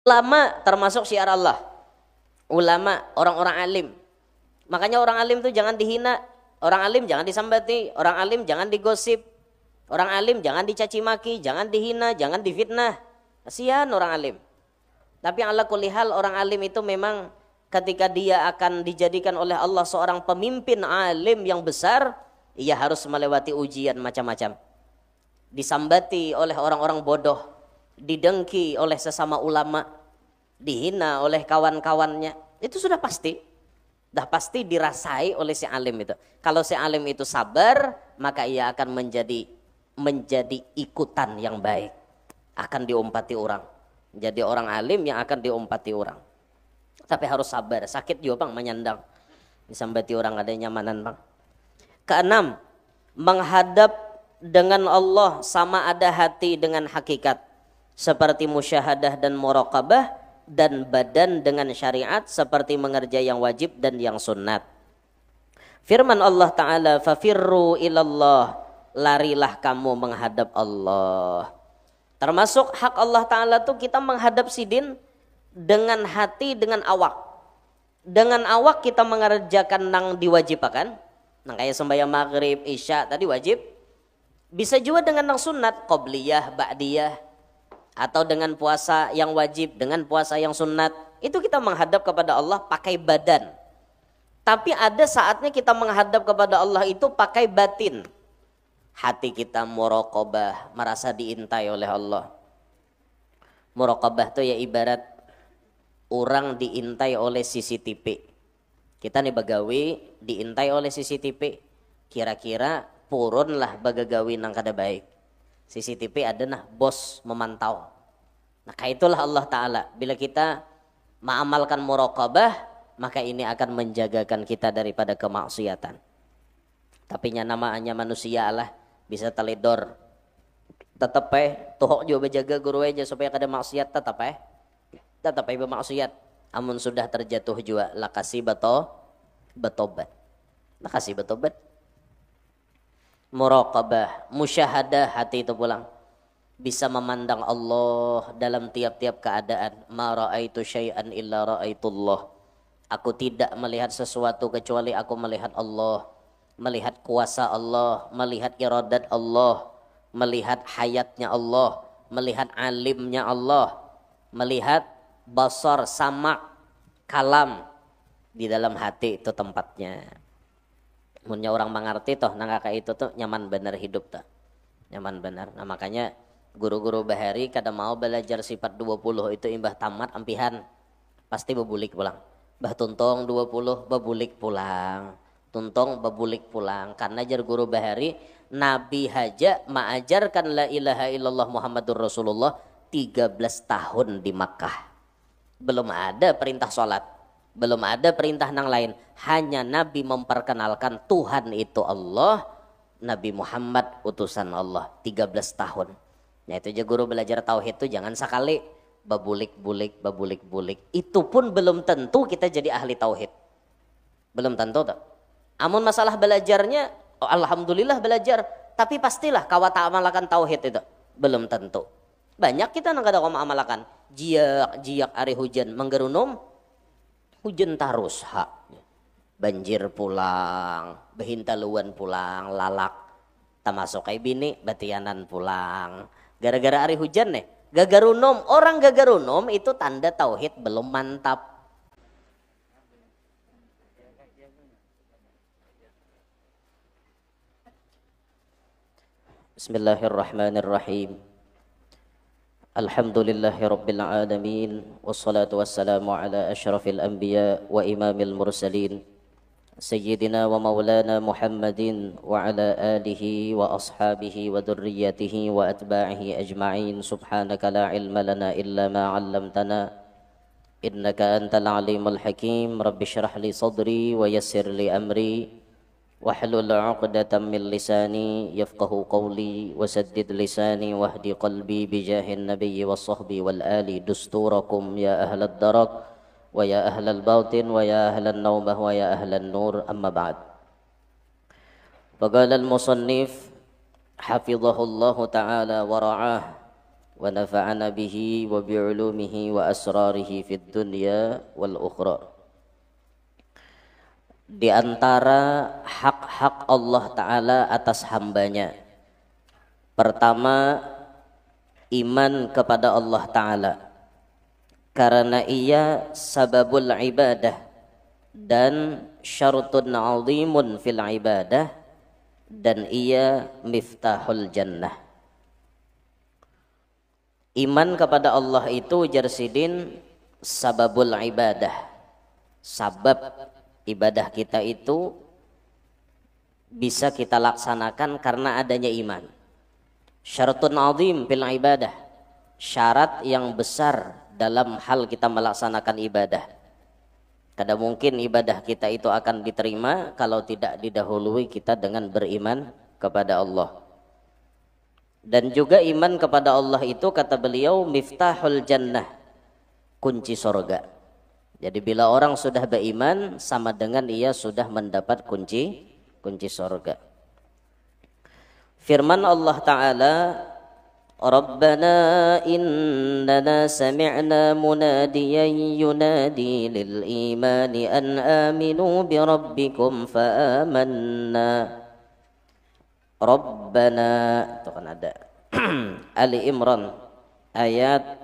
Ulama termasuk syiar Allah. Ulama, orang-orang alim. Makanya orang alim tuh jangan dihina, orang alim jangan disambati, orang alim jangan digosip, orang alim jangan dicaci maki, jangan dihina, jangan difitnah. Kasihan orang alim. Tapi ala kulli hal orang alim itu memang ketika dia akan dijadikan oleh Allah seorang pemimpin alim yang besar, ia harus melewati ujian macam-macam. Disambati oleh orang-orang bodoh, didengki oleh sesama ulama, dihina oleh kawan-kawannya. Itu sudah pasti. Dah pasti dirasai oleh si alim itu. Kalau si alim itu sabar, maka ia akan menjadi ikutan yang baik. Akan diumpati orang. Jadi orang alim yang akan diumpati orang. Tapi harus sabar. Sakit juga bang menyandang. Disambati orang ada nyamanan bang. Keenam, menghadap dengan Allah sama ada hati dengan hakikat. Seperti musyahadah dan muraqabah. Dan badan dengan syariat seperti mengerjakan yang wajib dan yang sunnat. Firman Allah Ta'ala, fafirru ilallah, larilah kamu menghadap Allah. Termasuk hak Allah Ta'ala tuh kita menghadap sidin dengan hati, dengan awak. Dengan awak kita mengerjakan yang diwajibkan. Nah kayak sembahyang maghrib, isya tadi wajib. Bisa juga dengan yang sunnat, qobliyah, ba'diyah. Atau dengan puasa yang wajib, dengan puasa yang sunnat. Itu kita menghadap kepada Allah pakai badan. Tapi ada saatnya kita menghadap kepada Allah itu pakai batin. Hati kita muraqabah, merasa diintai oleh Allah. Muraqabah itu ya ibarat orang diintai oleh CCTV. Kita nih bagawi diintai oleh CCTV. Kira-kira purunlah bagagawi nang kada baik. CCTV ada nah bos memantau. Nah itulah Allah Ta'ala. Bila kita mengamalkan muraqabah, maka ini akan menjagakan kita daripada kemaksiatan. Tapi namanya manusia lah bisa teledor. Tetap tuhok juga berjaga guru aja supaya kada maksiat tetap bermaksiat. Amun sudah terjatuh juga lakasi betobat. Lakasi betobat. Muraqabah, musyahadah hati itu pulang. Bisa memandang Allah dalam tiap-tiap keadaan. Ma ra'aitu syai'an illa ra'aitullah. Aku tidak melihat sesuatu kecuali aku melihat Allah. Melihat kuasa Allah, melihat iradat Allah, melihat hayatnya Allah, melihat alimnya Allah, melihat basar, sama, kalam. Di dalam hati itu tempatnya. Munnya orang mengerti toh nangka itu tuh nyaman bener hidup tuh. Nyaman bener. Nah makanya guru-guru bahari kada mau belajar sifat 20 itu imbah tamat ampihan. Pasti bebulik pulang. Bah tuntong 20 bebulik pulang. Tuntong bebulik pulang. Karena jar guru bahari Nabi haja mengajarkan la ilaha illallah Muhammadur Rasulullah 13 tahun di Makkah. Belum ada perintah sholat. Belum ada perintah nang lain. Hanya Nabi memperkenalkan Tuhan itu Allah. Nabi Muhammad utusan Allah 13 tahun. Nah itu aja guru belajar tauhid itu jangan sekali babulik-bulik. Itu pun belum tentu kita jadi ahli tauhid. Belum tentu tuh. Amun masalah belajarnya, oh, alhamdulillah belajar. Tapi pastilah kawat amalakan tauhid itu. Belum tentu. Banyak kita nang kada amalakan. Jiak ari hujan menggerunum. Hujan tarus banjir pulang, behintaluan pulang, lalak, termasuk kayak bini, batianan pulang. Gara-gara hari hujan nih, gagarunom, orang gagarunom itu tanda tauhid belum mantap. Bismillahirrahmanirrahim. Alhamdulillahi rabbil alamin. Wassalatu wassalamu ala asyrafil anbiya wa imamil mursalin. Sayyidina wa maulana Muhammadin wa ala alihi wa ashabihi wa dhurriyyatihi wa atba'ihi ajma'in. Subhanaka la ilma lana illa ma 'allamtana. Innaka antal alimul hakim. Rabbi shrah li sadri wa yassir li amri. Wahlul 'uqdatam min lisani yafqahu qawli wasaddid lisani wahdi qalbi bijahin nabiyyi wassahbi wal ali dusturakum ya ahlad darak wa ya ahlal batin wa ya ahlan naumah wa ya ahlan nur amma ba'd. Faqala al musannif hafizahullahu ta'ala wa ra'ah ونفعنا به وبعلومه وأسراره في الدنيا والأخرى. Di antara hak-hak Allah Ta'ala atas hambanya, pertama, iman kepada Allah Ta'ala, karena ia sababul ibadah dan syartun azimun fil ibadah, dan ia miftahul jannah. Iman kepada Allah itu jarsidin sababul ibadah, sabab ibadah kita itu bisa kita laksanakan karena adanya iman. Syaratun azim fil ibadah, syarat yang besar dalam hal kita melaksanakan ibadah. Kada mungkin ibadah kita itu akan diterima kalau tidak didahului kita dengan beriman kepada Allah. Dan juga iman kepada Allah itu, kata beliau, miftahul jannah, kunci surga. Jadi bila orang sudah beriman, sama dengan ia sudah mendapat kunci surga. Firman Allah Ta'ala, Rabbana innana sami'na munadiyan yunadi lil imani an aminu bi rabbikum fa amanna. Rabbana, itu kan ada Ali Imran ayat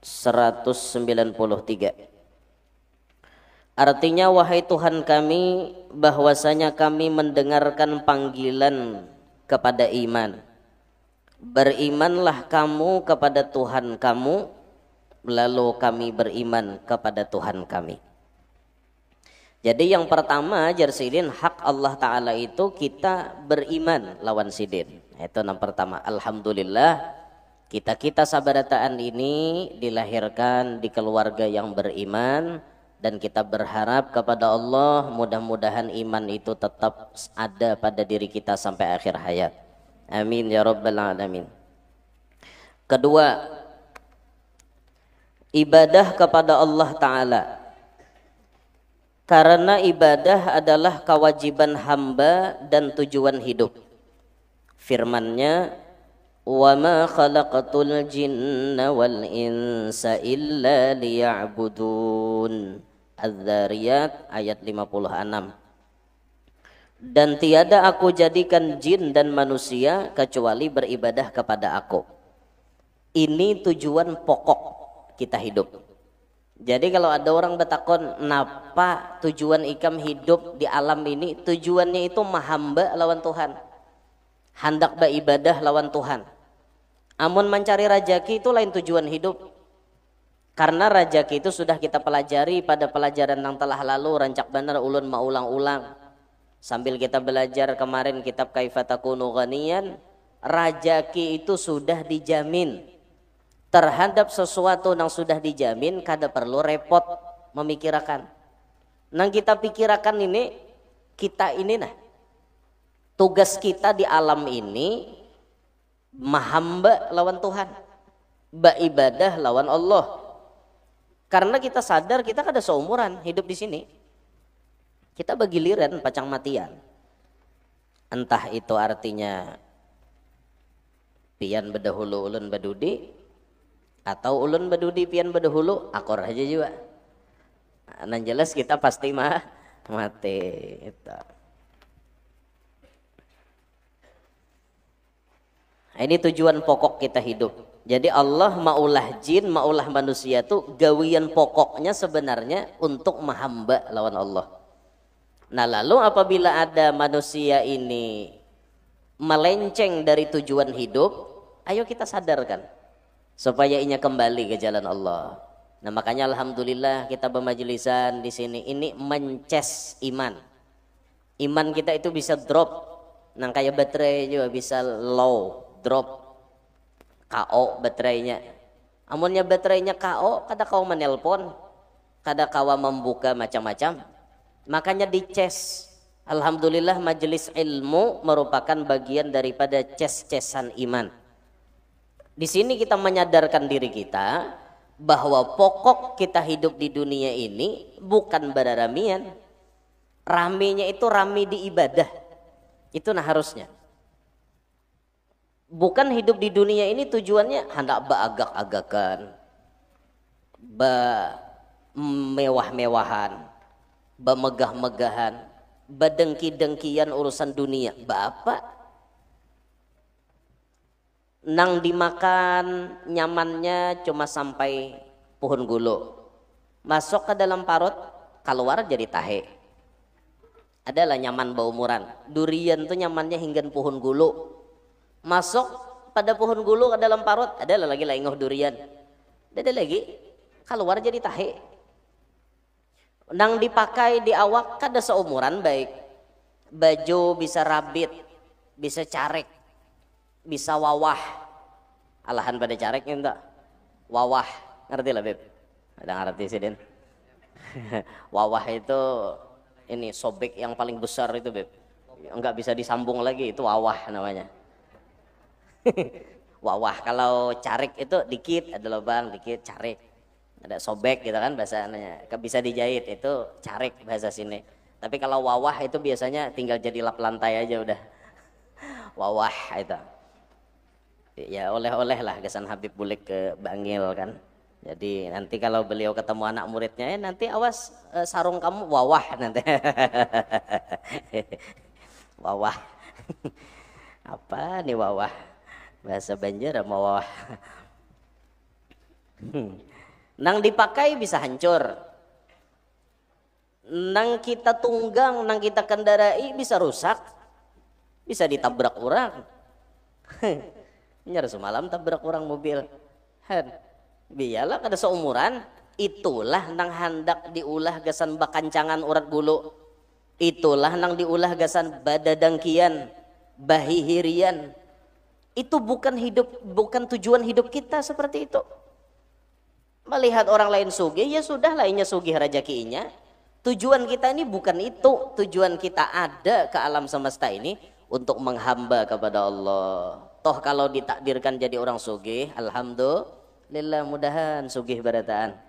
193. Artinya, wahai Tuhan kami, bahwasanya kami mendengarkan panggilan kepada iman. Berimanlah kamu kepada Tuhan kamu, lalu kami beriman kepada Tuhan kami. Jadi yang pertama, jarsidin, hak Allah Ta'ala itu kita beriman lawan sidin. Itu yang pertama. Alhamdulillah, kita sabarataan ini dilahirkan di keluarga yang beriman. Dan kita berharap kepada Allah, mudah-mudahan iman itu tetap ada pada diri kita sampai akhir hayat. Amin ya rabbal alamin. Kedua, ibadah kepada Allah Ta'ala, karena ibadah adalah kewajiban hamba dan tujuan hidup. Firman-Nya, wa ma khalaqatul jinna wal insa illa liya'budun. Az-Zariyat ayat 56. Dan tiada aku jadikan jin dan manusia kecuali beribadah kepada aku. Ini tujuan pokok kita hidup. Jadi kalau ada orang bertakon, napa tujuan ikam hidup di alam ini? Tujuannya itu mahamba lawan Tuhan, hendak beribadah lawan Tuhan. Amun mencari rajaki itu lain tujuan hidup. Karena rajaki itu sudah kita pelajari pada pelajaran yang telah lalu, rancak benar ulun maulang-ulang. Sambil kita belajar kemarin kitab Kaifatakunu Ghaniyan, rajaki itu sudah dijamin. Terhadap sesuatu yang sudah dijamin, kada perlu repot memikirkan. Nang kita pikirkan ini, kita ini nah, tugas kita di alam ini mahamba lawan Tuhan, beribadah lawan Allah. Karena kita sadar kita kada seumuran hidup di sini. Kita bagiliran pacang matian. Entah itu artinya pian bedahulu ulun badudi, atau ulun badudi pian bedahulu akor aja juga. Nah, jelas kita pasti mati. Ini tujuan pokok kita hidup. Jadi Allah maulah jin, maulah manusia tuh gawian pokoknya sebenarnya untuk mahamba lawan Allah. Nah lalu apabila ada manusia ini melenceng dari tujuan hidup, ayo kita sadarkan supaya inya kembali ke jalan Allah. Nah makanya alhamdulillah kita bermajlisan di sini ini mences iman. Iman kita itu bisa drop, nang kayak baterai juga bisa low, drop. KO baterainya. Amunnya baterainya KO, kada kau menelpon, kada kau membuka macam-macam. Makanya dicas. Alhamdulillah majelis ilmu merupakan bagian daripada ces-cesan iman. Di sini kita menyadarkan diri kita bahwa pokok kita hidup di dunia ini bukan beraramian. Raminya itu rami di ibadah. Itu nah harusnya. Bukan hidup di dunia ini tujuannya hendak beagak-agakan, mewah-mewahan, bemegah-megahan, badengki-dengkian urusan dunia. Bapak nang dimakan nyamannya cuma sampai pohon gulu, masuk ke dalam parut, keluar jadi tahe. Adalah nyaman bau umuran. Durian tuh nyamannya hingga pohon gulu, masuk pada pohon gulu ke dalam parut, adalah lagi lengoh durian, ada lagi keluar jadi tahe. Nang dipakai di awak kada seumuran baik, baju bisa rabit, bisa carek, bisa wawah. Alahan pada careknya enggak wawah, ngerti lah Beb? Ada ngerti sih Den? Wawah itu ini sobek yang paling besar itu Beb, enggak bisa disambung lagi, itu wawah namanya. Wawah. Kalau carik itu dikit, ada lubang dikit, carik. Ada sobek gitu kan bahasanya, bisa dijahit, itu carik bahasa sini. Tapi kalau wawah itu biasanya tinggal jadi lap lantai aja udah. Wawah itu ya oleh-oleh lah kesan Habib Bulik ke Bangil kan. Jadi nanti kalau beliau ketemu anak muridnya, nanti awas sarung kamu wawah nanti. Wawah. Apa nih wawah? Bahasa Banjar sama wawah. Nang dipakai bisa hancur, nang kita tunggang, nang kita kendarai bisa rusak, bisa ditabrak orang. Nyar semalam tabrak orang mobil. Biarlah kada seumuran, itulah nang hendak diulah gasan bakancangan urat bulu, itulah nang diulah gasan badadangkian, bahihirian. Itu bukan hidup, bukan tujuan hidup kita seperti itu. Melihat orang lain sugih, ya sudah lainnya sugih rezekinya. Tujuan kita ini bukan itu. Tujuan kita ada ke alam semesta ini untuk menghamba kepada Allah. Toh kalau ditakdirkan jadi orang sugih, alhamdulillah, mudahan sugih barataan.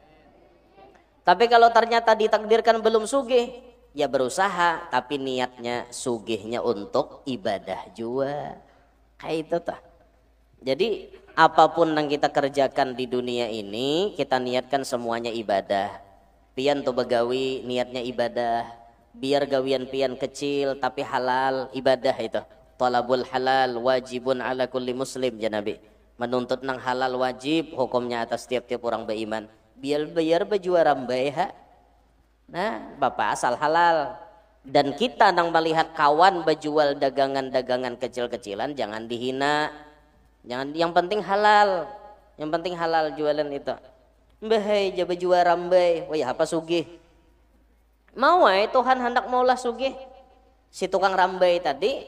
Tapi kalau ternyata ditakdirkan belum sugih, ya berusaha, tapi niatnya sugihnya untuk ibadah jua. Kayak itu toh. Jadi apapun yang kita kerjakan di dunia ini, kita niatkan semuanya ibadah. Pian tuh begawi niatnya ibadah, biar gawian pian kecil tapi halal, ibadah itu. Talabul halal wajibun ala kulli muslim, ya Nabi. Menuntut nang halal wajib, hukumnya atas tiap-tiap orang beriman. Biar bayar baju rambai ha. Nah, Bapak asal halal. Dan kita nang melihat kawan berjual dagangan-dagangan kecil-kecilan, jangan dihina. Jangan, yang penting halal. Yang penting halal jualan itu. Mbah jaba jual rambai, wah apa sugih? Mau Tuhan hendak maulah sugih. Si tukang rambai tadi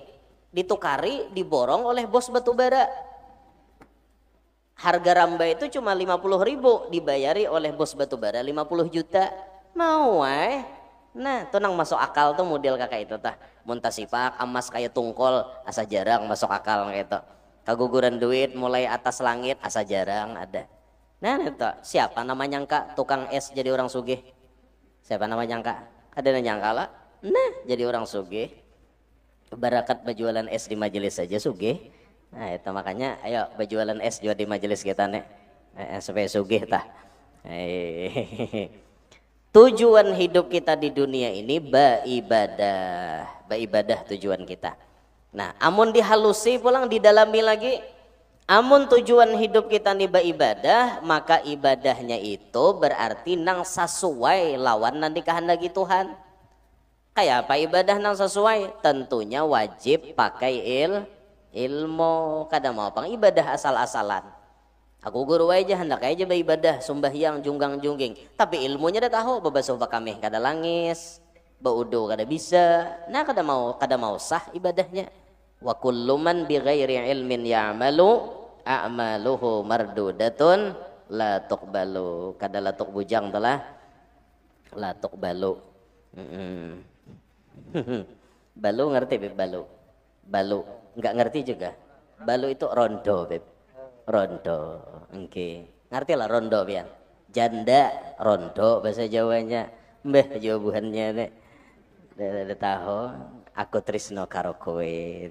ditukari, diborong oleh bos batubara. Harga rambai itu cuma 50.000, dibayari oleh bos batubara 50 juta. Mau nah, tuh nang masuk akal tuh model kakak itu tah. Muntasipak emas kayak tungkol, asa jarang masuk akal kayak itu. Kaguguran duit mulai atas langit, asa jarang ada. Nah itu siapa namanya nyangka tukang es jadi orang sugih? Siapa namanya nyangka? Ada yang nyangka lah. Nah jadi orang sugih, barakat berjualan es di majelis saja sugih. Nah itu makanya ayo berjualan es juga di majelis kita nih, supaya sugih tah. Tujuan hidup kita di dunia ini beribadah tujuan kita. Nah, amun dihalusi pulang didalami lagi, amun tujuan hidup kita nih beribadah, maka ibadahnya itu berarti nang sesuai lawan nanti kehendaki Tuhan. Kayak apa ibadah nang sesuai? Tentunya wajib pakai ilmu. Kada mau pang ibadah asal-asalan. Aku guru aja hendak aja beribadah sembahyang junggang jungging, tapi ilmunya dah tahu babasuh bakameh kada langis, baudo kada bisa. Nah kada mau sah ibadahnya. Wa kullu man bighairi ilmin ya'malu a'maluhu mardudatun la tuqbalu. Kada la tuqbujang telah la tuqbalu. Balu ngerti Beb? Balu enggak ngerti juga. Balu itu rondo Beb. Rondo, okay. Ngerti lah rondo pian. Janda rondo bahasa Jawanya. Mbah jawabannya nek. Tahu aku trisno karo kowe.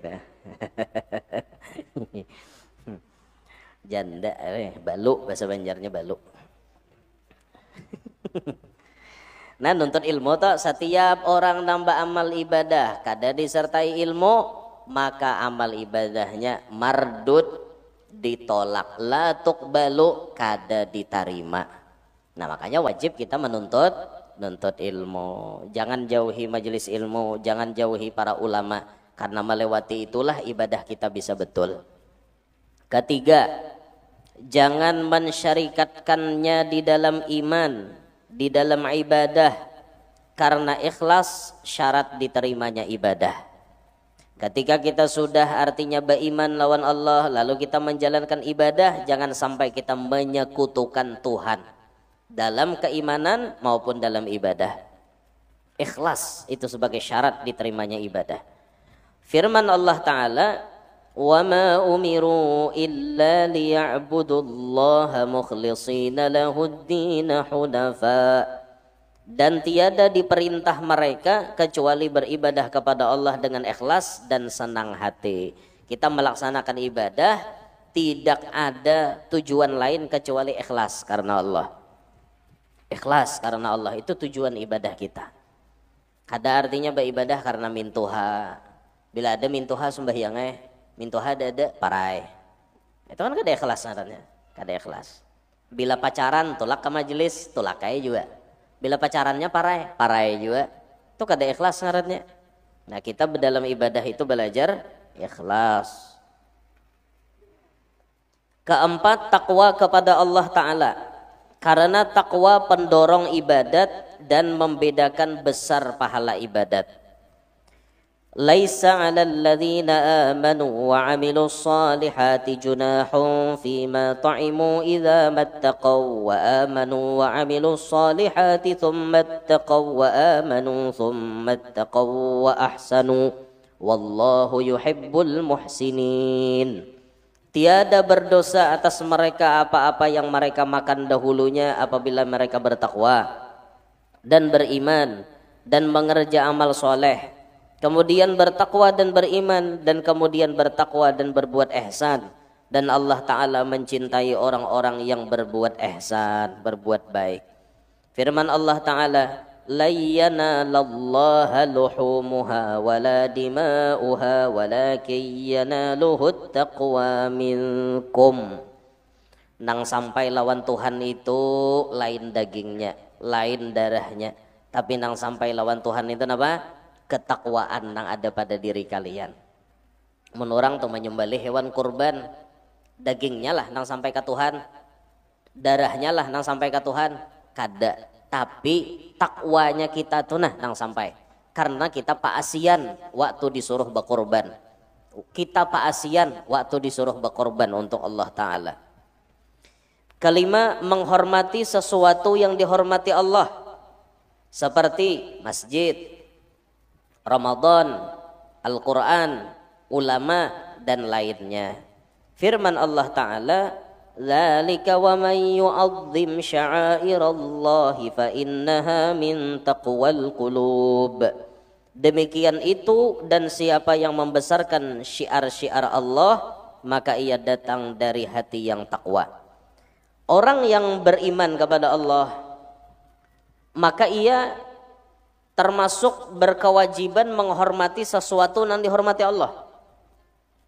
Janda, balu bahasa Banjarnya balu. Nah, nuntut ilmu toh, setiap orang nambah amal ibadah kada disertai ilmu, maka amal ibadahnya mardud, ditolak, la tuqbalu, kada diterima. Nah, makanya wajib kita menuntut ilmu. Jangan jauhi majelis ilmu, jangan jauhi para ulama, karena melewati itulah ibadah kita bisa betul. Ketiga, jangan mensyarikatkannya di dalam iman, di dalam ibadah, karena ikhlas syarat diterimanya ibadah. Ketika kita sudah artinya beriman lawan Allah, lalu kita menjalankan ibadah, jangan sampai kita menyekutukan Tuhan dalam keimanan maupun dalam ibadah. Ikhlas itu sebagai syarat diterimanya ibadah. Firman Allah Ta'ala, وَمَا أُمِرُوا إِلَّا لِيَعْبُدُوا اللَّهَ مُخْلِصِينَ لَهُ الدِّينَ حُنَفَاءَ. Dan tiada diperintah mereka kecuali beribadah kepada Allah dengan ikhlas dan senang hati. Kita melaksanakan ibadah tidak ada tujuan lain kecuali ikhlas karena Allah. Ikhlas karena Allah itu tujuan ibadah kita. Kada artinya beribadah karena mintuha. Bila ada mintuha sembahyangnya mintuha ada parai. Itu kan kada ikhlas namanya, kada ikhlas. Bila pacaran tolak ke majelis, tolakai juga. Bila pacarannya parai juga. Itu kada ikhlas ngarannya. Nah, kita dalam ibadah itu belajar ikhlas. Keempat, takwa kepada Allah Ta'ala. Karena takwa pendorong ibadat dan membedakan besar pahala ibadat. Laisa 'alal ladzina amanu wa 'amilus solihati junahun fima ta'imu idza mattaqaw wa amanu wa 'amilus solihati thumma ittaqaw wa amanu thumma ittaqaw wa ahsanu wallahu yuhibbul muhsinin. Tiada berdosa atas mereka apa-apa yang mereka makan dahulunya apabila mereka bertakwa dan beriman dan mengerja amal soleh, kemudian bertakwa dan beriman, dan kemudian bertakwa dan berbuat ihsan. Dan Allah Ta'ala mencintai orang-orang yang berbuat ihsan, berbuat baik. Firman Allah Ta'ala, la yanalallaha luhumuha wala dima'uha walakin yanaluhut taqwa minkum. Nang sampai lawan Tuhan itu lain dagingnya, lain darahnya, tapi nang sampai lawan Tuhan itu apa? Ketakwaan yang ada pada diri kalian. Menurang tuh menyembelih hewan kurban, dagingnya lah nang sampai ke Tuhan, darahnya lah nang sampai ke Tuhan, kada. Tapi takwanya kita tuh nang sampai, karena kita paasian waktu disuruh berkorban. Kita paasian waktu disuruh berkorban untuk Allah Ta'ala. Kelima, menghormati sesuatu yang dihormati Allah, seperti masjid, Ramadan, Al-Quran, ulama, dan lainnya. Firman Allah Ta'ala, "Dzalika wa man yu'azzim sya'airallahi fa innaha min taqwal qulub." Demikian itu, dan siapa yang membesarkan syiar-syiar Allah, maka ia datang dari hati yang takwa. Orang yang beriman kepada Allah, maka ia termasuk berkewajiban menghormati sesuatu yang dihormati Allah.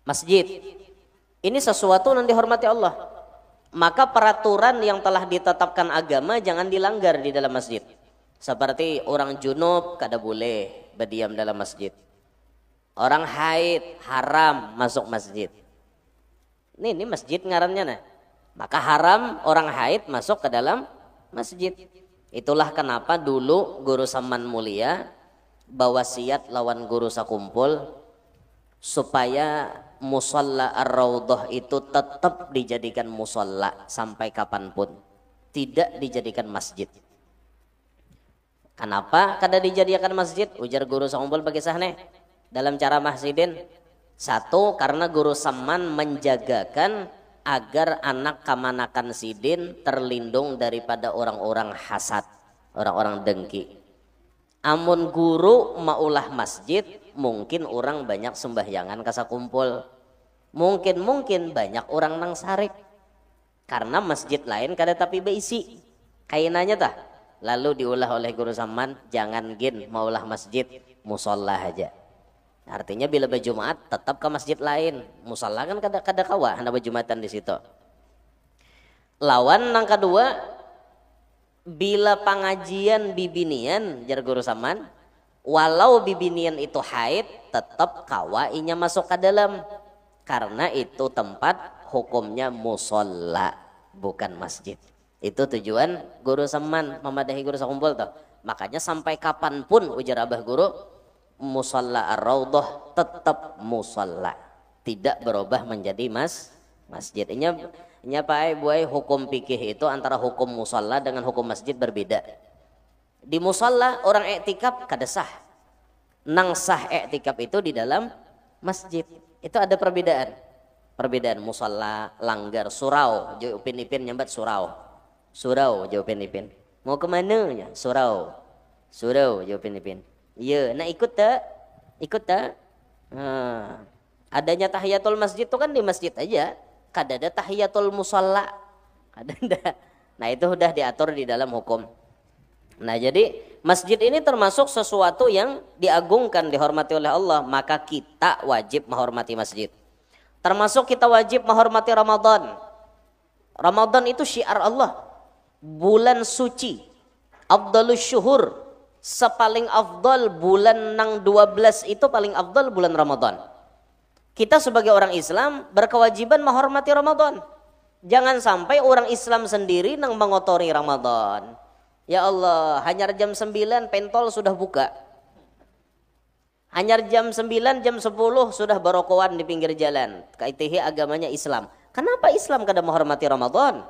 Masjid, ini sesuatu yang dihormati Allah. Maka peraturan yang telah ditetapkan agama jangan dilanggar di dalam masjid. Seperti orang junub kada boleh berdiam dalam masjid. Orang haid haram masuk masjid. Ini masjid ngarannya nah. Maka haram orang haid masuk ke dalam masjid. Itulah kenapa dulu guru Saman Mulia bawasiat lawan guru sakumpul supaya musalla ar-raudhah itu tetap dijadikan musalla sampai kapanpun, tidak dijadikan masjid. Kenapa kada dijadikan masjid? Ujar guru sakumpul bagi sahne dalam cara masjidin. Satu, karena guru Saman menjagakan agar anak kamanakan sidin terlindung daripada orang-orang hasad, orang-orang dengki. Amun guru maulah masjid, mungkin orang banyak sembahyangan kasa kumpul. Mungkin banyak orang nang sarik. Karena masjid lain kada tapi beisi. Kainanya tah. Lalu diulah oleh guru zaman, jangan gin maulah masjid, musola aja. Artinya bila berjumat tetap ke masjid lain. Musola kan kada kawa hendak berjumatan di situ. Lawan nang kedua, bila pengajian bibinian jar guru zaman, walau bibinian itu haid tetap kawa inya masuk ke dalam. Karena itu tempat hukumnya musola bukan masjid. Itu tujuan guru seman memadahi guru sakumpul tuh. Makanya sampai kapanpun ujar abah guru, musola ar-raudhah tetap musola, tidak berubah menjadi masjid. Ini apa buai hukum fikih itu antara hukum musola dengan hukum masjid berbeda. Di musola orang iktikaf kada sah. Nang sah iktikaf itu di dalam masjid. Itu ada perbedaan. Perbedaan musola, langgar, surau, jauh upin-ipin nyambat surau. Surau jauh upin-ipin. Mau kemana ya? Surau. Surau jauh upin-ipin. Iya, nak ikut tak? Ikut tak? Adanya tahiyatul masjid itu kan di masjid aja. Kada ada tahiyatul musola. Kada ada. Nah itu sudah diatur di dalam hukum. Nah jadi masjid ini termasuk sesuatu yang diagungkan, dihormati oleh Allah. Maka kita wajib menghormati masjid. Termasuk kita wajib menghormati Ramadan. Ramadan itu syiar Allah. Bulan suci. Afdalus syuhur. Sepaling afdal bulan nang 12 itu paling afdal bulan Ramadan. Kita sebagai orang Islam berkewajiban menghormati Ramadan. Jangan sampai orang Islam sendiri nang mengotori Ramadan. Ya Allah, hanya jam 9 pentol sudah buka. Hanya jam 9, jam 10 sudah barokowan di pinggir jalan. Kaitihi agamanya Islam. Kenapa Islam kada menghormati Ramadan?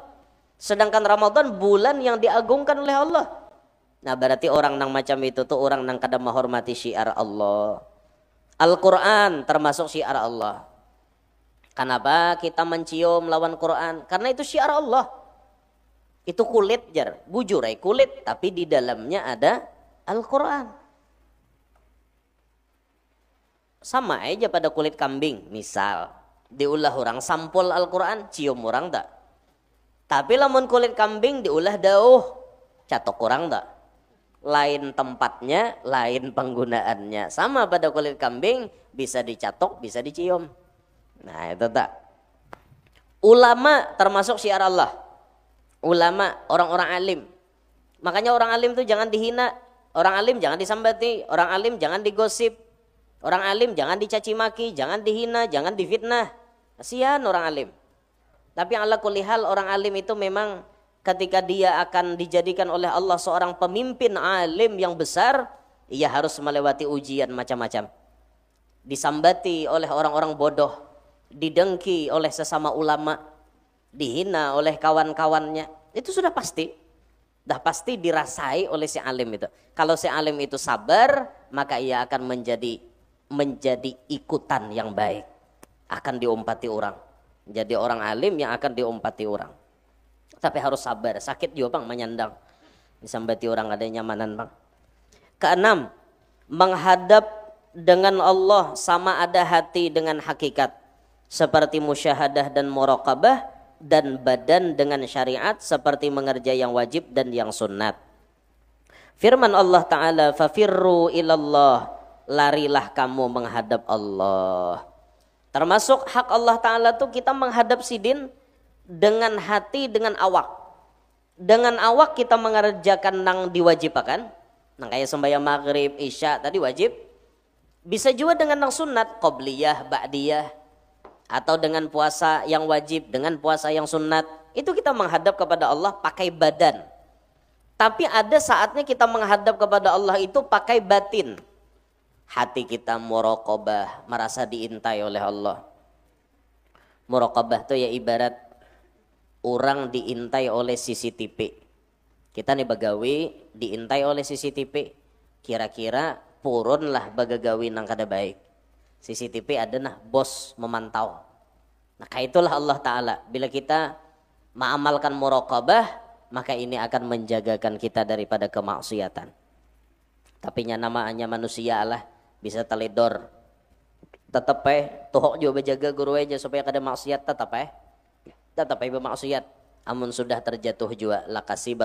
Sedangkan Ramadan bulan yang diagungkan oleh Allah. Nah berarti orang nang macam itu tuh orang nang kada menghormati syiar Allah. Al-Quran termasuk syiar Allah. Kenapa kita mencium lawan Quran? Karena itu syiar Allah. Itu kulit jar, bujur kulit, tapi di dalamnya ada Al-Quran. Sama aja pada kulit kambing, misal diulah orang sampul Al-Quran, cium orang tak? Tapi lamun kulit kambing diulah dauh, catok orang tak? Lain tempatnya, lain penggunaannya. Sama pada kulit kambing, bisa dicatok, bisa dicium. Nah itu tak. Ulama termasuk syiar Allah. Ulama, orang-orang alim. Makanya orang alim itu jangan dihina. Orang alim jangan disambati. Orang alim jangan digosip. Orang alim jangan dicaci maki, jangan dihina, jangan difitnah. Kasihan orang alim. Tapi ala kulli hal orang alim itu memang ketika dia akan dijadikan oleh Allah seorang pemimpin alim yang besar, ia harus melewati ujian macam-macam. Disambati oleh orang-orang bodoh, didengki oleh sesama ulama, dihina oleh kawan-kawannya. Itu sudah pasti. Dah pasti dirasai oleh si alim itu. Kalau si alim itu sabar, maka ia akan menjadi ikutan yang baik. Akan diumpati orang. Jadi orang alim yang akan diumpati orang. Tapi harus sabar, sakit juga bang menyandang. Disambati orang ada nyamanan bang. Keenam, menghadap dengan Allah sama ada hati dengan hakikat. Seperti musyahadah dan muraqabah, dan badan dengan syariat seperti mengerja yang wajib dan yang sunnat. Firman Allah Ta'ala, fafirru ilallah, larilah kamu menghadap Allah. Termasuk hak Allah Ta'ala tuh kita menghadap sidin dengan hati, dengan awak. Dengan awak kita mengerjakan nang diwajibkan. Nang kayak sembahyang maghrib, isya tadi wajib. Bisa juga dengan nang sunat, qobliyah, ba'diyah. Atau dengan puasa yang wajib, dengan puasa yang sunat. Itu kita menghadap kepada Allah pakai badan. Tapi ada saatnya kita menghadap kepada Allah itu pakai batin. Hati kita muraqabah, merasa diintai oleh Allah. Muraqabah itu ya ibarat orang diintai oleh CCTV. Kita nih bagawi diintai oleh CCTV. Kira-kira purunlah bagagawi nang kada baik. CCTV ada nah bos memantau. Nah itulah Allah Ta'ala. Bila kita mengamalkan muraqabah, maka ini akan menjagakan kita daripada kemaksiatan. Tapi namanya manusia lah. bisa teledor. Tetap tuhok juga bejaga guru aja supaya kada maksiat tetap bermaksiat. Amun sudah terjatuh juga lakasi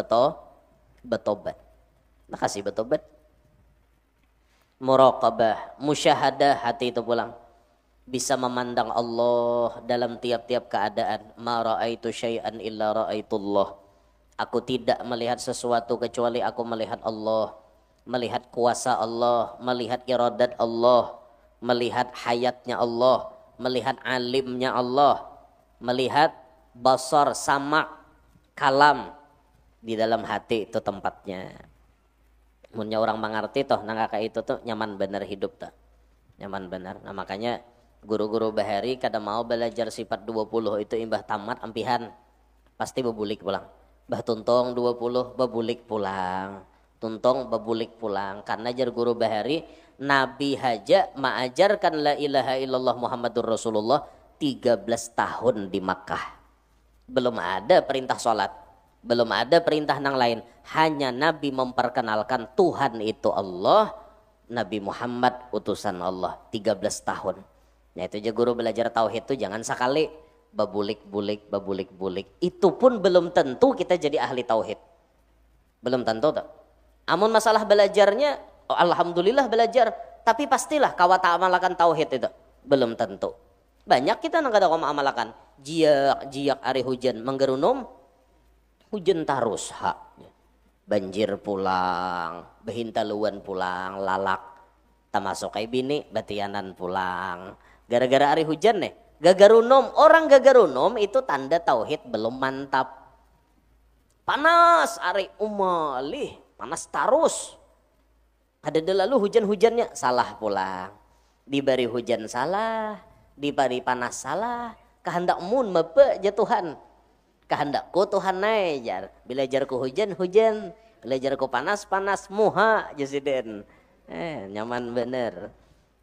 betobat. Lakasi betobat. Muraqabah, musyahadah hati itu pulang. Bisa memandang Allah dalam tiap-tiap keadaan. Ma ra'aitu syai'an illa ra'aitullah. Aku tidak melihat sesuatu kecuali aku melihat Allah. Melihat kuasa Allah, melihat iradat Allah, melihat hayatnya Allah, melihat alimnya Allah, melihat basar, sama, kalam. Di dalam hati itu tempatnya. Munnya orang mengerti toh nangka kayak itu tuh nyaman bener hidup tuh. Nyaman bener. Nah makanya guru-guru bahari kada mau belajar sifat 20 itu imbah tamat ampihan. Pasti bebulik pulang. Bah tuntong 20 bebulik pulang. Tuntong bebulik pulang. Karena jar guru bahari Nabi haja mengajarkan la ilaha illallah Muhammadur Rasulullah 13 tahun di Makkah. Belum ada perintah sholat. Belum ada perintah nang lain. Hanya Nabi memperkenalkan Tuhan itu Allah. Nabi Muhammad utusan Allah 13 tahun. Nah itu aja guru belajar tauhid itu jangan sekali babulik-bulik. Itu pun belum tentu kita jadi ahli tauhid. Belum tentu tuh. Amun masalah belajarnya, oh, alhamdulillah belajar. Tapi pastilah kawa tak amalkan tauhid itu. Belum tentu. Banyak kita nang kada amalkan. Jiak ari hujan menggerunum. Hujan tarus banjir pulang, behintaluan pulang, lalak. Tamasuk kay bini, batianan pulang. Gara-gara ari hujan nih. Gagarunom, orang gagarunom itu tanda tauhid belum mantap. Panas ari umalih, panas tarus. Ada lalu hujan-hujannya salah pulang. Dibari hujan salah, dibari panas salah. Kehendak mun mepe jatuhan. Kehendakku Tuhan jar. Bila jarku hujan, bila jarku panas, muha jasiden. Nyaman bener.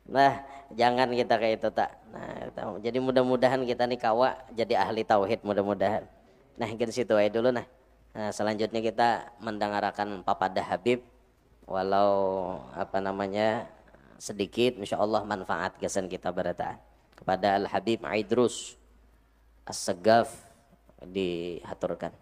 Nah, jangan kita kayak itu tak. Nah, jadi mudah-mudahan kita nih kawa jadi ahli tauhid mudah-mudahan. Nah, kita situ aja dulu nah. Selanjutnya kita mendengarkan Papadah Habib. Walau sedikit insyaallah manfaat kesan kita berataan kepada Al Habib Aidrus As-Segaf dihaturkan.